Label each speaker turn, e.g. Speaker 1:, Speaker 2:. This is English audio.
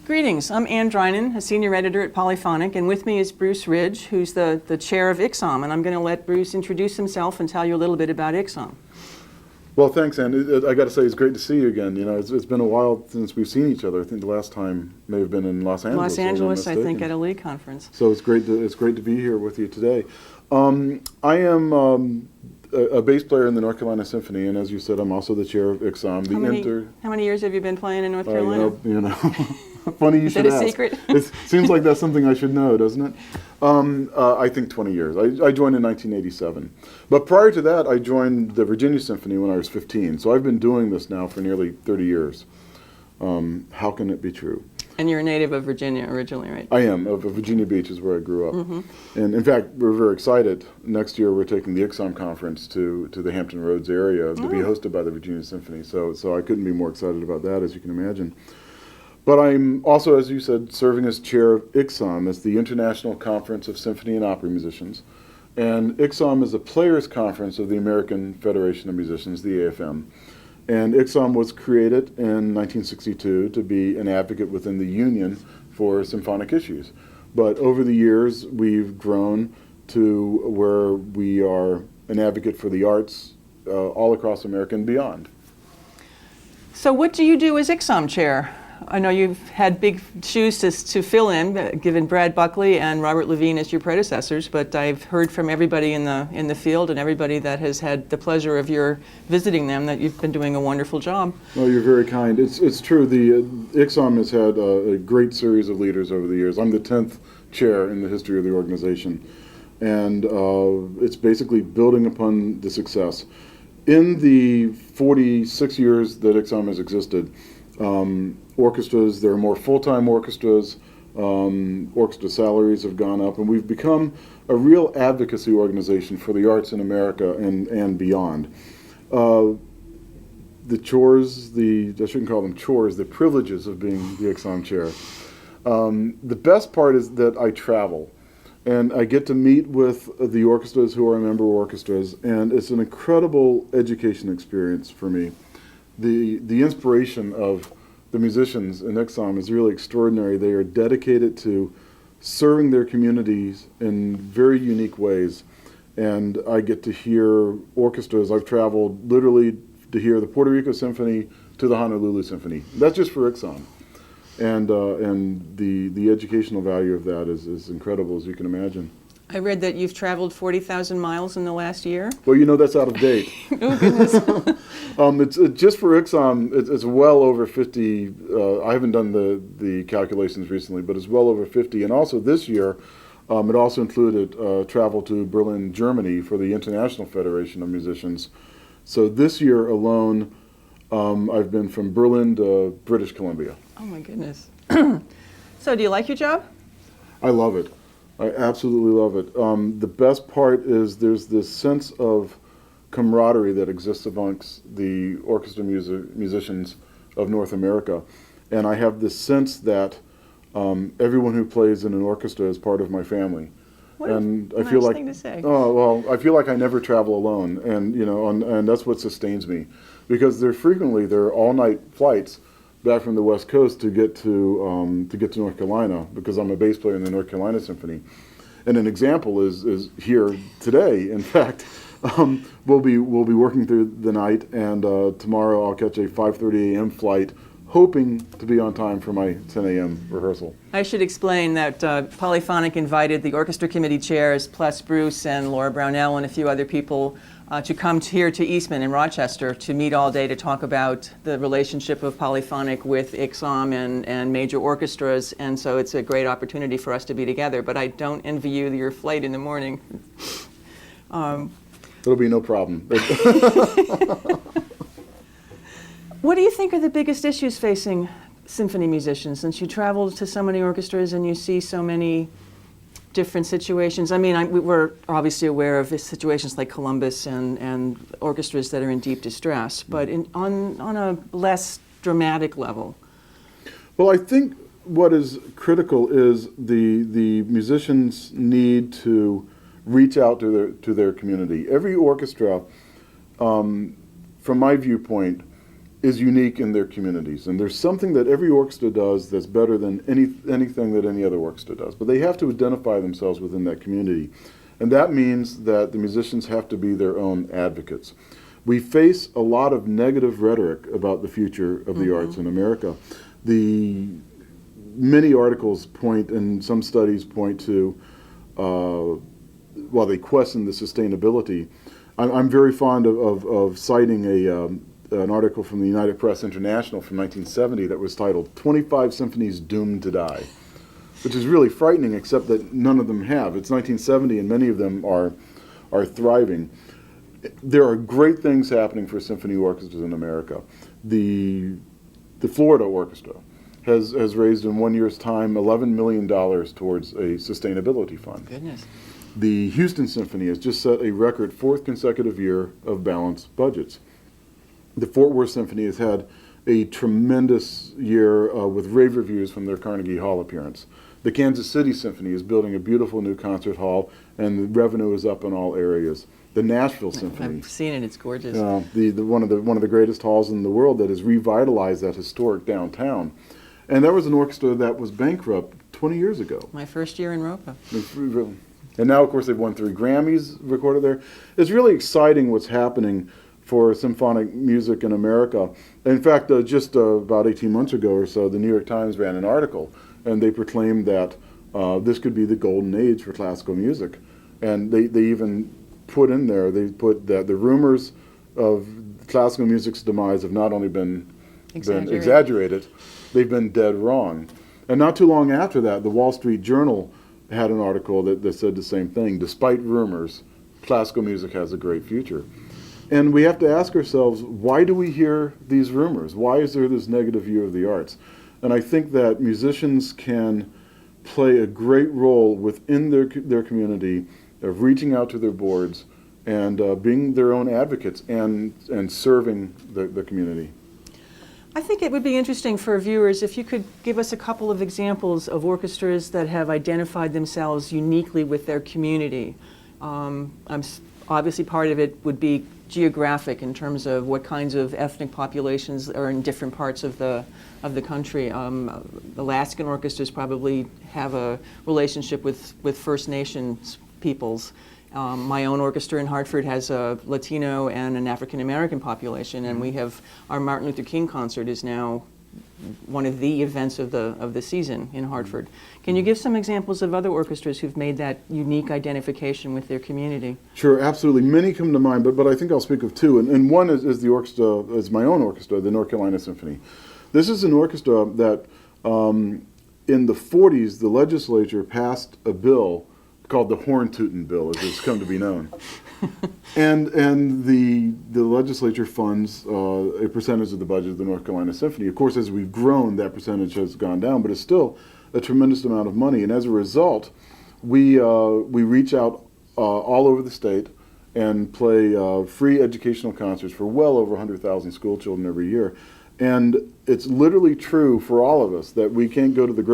Speaker 1: Greetings, I'm Ann Drinan, a senior editor at Polyphonic, and with me is Bruce Ridge, who's the chair of ICSOM, and I'm going to let Bruce introduce himself and tell you a little bit about ICSOM.
Speaker 2: Well, thanks, Ann. I got to say, it's great to see you again. You know, it's been a while since we've seen each other. I think the last time may have been in Los Angeles.
Speaker 1: Los Angeles, I think, at a Lee conference.
Speaker 2: So it's great to be here with you today. I am a bass player in the North Carolina Symphony, and as you said, I'm also the chair of ICSOM.
Speaker 1: How many years have you been playing in North Carolina?
Speaker 2: You know. Funny you should ask.
Speaker 1: Is that a secret?
Speaker 2: It seems like that's something I should know, doesn't it? I think 20 years. I joined in 1987. But prior to that, I joined the Virginia Symphony when I was 15. So I've been doing this now for nearly 30 years. How can it be true?
Speaker 1: And you're a native of Virginia originally, right?
Speaker 2: I am. Of Virginia Beach is where I grew up.
Speaker 1: Mm-hmm.
Speaker 2: And in fact, we're very excited. Next year, we're taking the ICSOM conference to the Hampton Roads area to be hosted by the Virginia Symphony. So I couldn't be more excited about that, as you can imagine. But I'm also, as you said, serving as chair of ICSOM. It's the International Conference of Symphony and Opera Musicians. And ICSOM is a players' conference of the American Federation of Musicians, the AFM. And ICSOM was created in 1962 to be an advocate within the union for symphonic issues. But over the years, we've grown to where we are an advocate for the arts all across America and beyond.
Speaker 1: So what do you do as ICSOM chair? I know you've had big shoes to fill in, given Brad Buckley and Robert Levine as your predecessors, but I've heard from everybody in the field and everybody that has had the pleasure of your visiting them that you've been doing a wonderful job.
Speaker 2: Well, you're very kind. It's true. The ICSOM has had a great series of leaders over the years. I'm the 10th chair in the history of the organization, and it's basically building upon the success. In the 46 years that ICSOM has existed, orchestras, there are more full-time orchestras, orchestra salaries have gone up, and we've become a real advocacy organization for the arts in America and beyond. The chores, I shouldn't call them chores, the privileges of being the ICSOM chair. The best part is that I travel, and I get to meet with the orchestras who are member orchestras, and it's an incredible education experience for me. The inspiration of the musicians in ICSOM is really extraordinary. They are dedicated to serving their communities in very unique ways. And I get to hear orchestras. I've traveled literally to hear the Puerto Rico Symphony to the Honolulu Symphony. That's just for ICSOM. And the educational value of that is incredible, as you can imagine.
Speaker 1: I read that you've traveled 40,000 miles in the last year.
Speaker 2: Well, you know that's out of date.
Speaker 1: Oh, goodness.
Speaker 2: It's just for ICSOM, it's well over 50. I haven't done the calculations recently, but it's well over 50. And also this year, it also included travel to Berlin, Germany for the International Federation of Musicians. So this year alone, I've been from Berlin to British Columbia.
Speaker 1: Oh, my goodness. So do you like your job?
Speaker 2: I love it. I absolutely love it. The best part is there's this sense of camaraderie that exists amongst the orchestra musicians of North America. And I have this sense that everyone who plays in an orchestra is part of my family.
Speaker 1: What
Speaker 2: and
Speaker 1: a
Speaker 2: I feel
Speaker 1: nice
Speaker 2: like,
Speaker 1: thing to say.
Speaker 2: Oh, well, I feel like I never travel alone. And, you know, and that's what sustains me. Because there are all-night flights back from the West Coast to get to North Carolina, because I'm a bass player in the North Carolina Symphony. And an example is here today. In fact, we'll be working through the night, and tomorrow I'll catch a 5:30 a.m. flight, hoping to be on time for my 10 a.m. rehearsal.
Speaker 1: I should explain that Polyphonic invited the orchestra committee chairs, plus Bruce and Laura Brownell and a few other people, to come here to Eastman in Rochester to meet all day to talk about the relationship of Polyphonic with ICSOM and major orchestras, and so it's a great opportunity for us to be together. But I don't envy you your flight in the morning.
Speaker 2: It'll be no problem.
Speaker 1: What do you think are the biggest issues facing symphony musicians, since you travel to so many orchestras and you see so many different situations? I mean, we're obviously aware of situations like Columbus and orchestras that are in deep distress, but on a less dramatic level.
Speaker 2: Well, I think what is critical is the musicians need to reach out to their community. Every orchestra, from my viewpoint, is unique in their communities. And there's something that every orchestra does that's better than anything that any other orchestra does. But they have to identify themselves within that community. And that means that the musicians have to be their own advocates. We face a lot of negative rhetoric about the future of the arts in America. Many articles point, and some studies point to, while they question the sustainability. I'm very fond of citing an article from the United Press International from 1970 that was titled 25 Symphonies Doomed to Die, which is really frightening, except that none of them have. It's 1970 and many of them are thriving. There are great things happening for symphony orchestras in America. The Florida Orchestra has raised in 1 year's time $11 million towards a sustainability fund.
Speaker 1: Goodness.
Speaker 2: The Houston Symphony has just set a record 4th consecutive year of balanced budgets. The Fort Worth Symphony has had a tremendous year with rave reviews from their Carnegie Hall appearance. The Kansas City Symphony is building a beautiful new concert hall, and the revenue is up in all areas. The Nashville Symphony.
Speaker 1: I've seen it, it's gorgeous.
Speaker 2: One of the greatest halls in the world that has revitalized that historic downtown. And there was an orchestra that was bankrupt 20 years ago.
Speaker 1: My first year in Ropa.
Speaker 2: And now, of course, they've won 3 Grammys recorded there. It's really exciting what's happening for symphonic music in America. In fact, just about 18 months ago or so, the New York Times ran an article, and they proclaimed that this could be the golden age for classical music. And they even put in there, they put that the rumors of classical music's demise have not only been exaggerated, they've been dead wrong. And not too long after that, the Wall Street Journal had an article that said the same thing. Despite rumors, classical music has a great future. And we have to ask ourselves, why do we hear these rumors? Why is there this negative view of the arts? And I think that musicians can play a great role within their community of reaching out to their boards and being their own advocates and serving the community.
Speaker 1: I think it would be interesting for viewers if you could give us a couple of examples of orchestras that have identified themselves uniquely with their community. Obviously part of it would be geographic in terms of what kinds of ethnic populations are in different parts of the country. Alaskan orchestras probably have a relationship with First Nations peoples. My own orchestra in Hartford has a Latino and an African American population, and we have our Martin Luther King concert is now one of the events of the season in Hartford. Can you give some examples of other orchestras who've made that unique identification with their community?
Speaker 2: Sure, absolutely. Many come to mind, but I think I'll speak of 2. And one is the orchestra, is my own orchestra, the North Carolina Symphony. This is an orchestra that in the 40s, the legislature passed a bill called the Horn-Tootin' Bill, as it's come to be known. and the legislature funds a percentage of the budget of the North Carolina Symphony. Of course, as we've grown, that percentage has gone down, but it's still a tremendous amount of money. And as a result, we reach out all over the state and play free educational concerts for well over 100,000 school children every year. And it's literally true for all of us that we can't go to the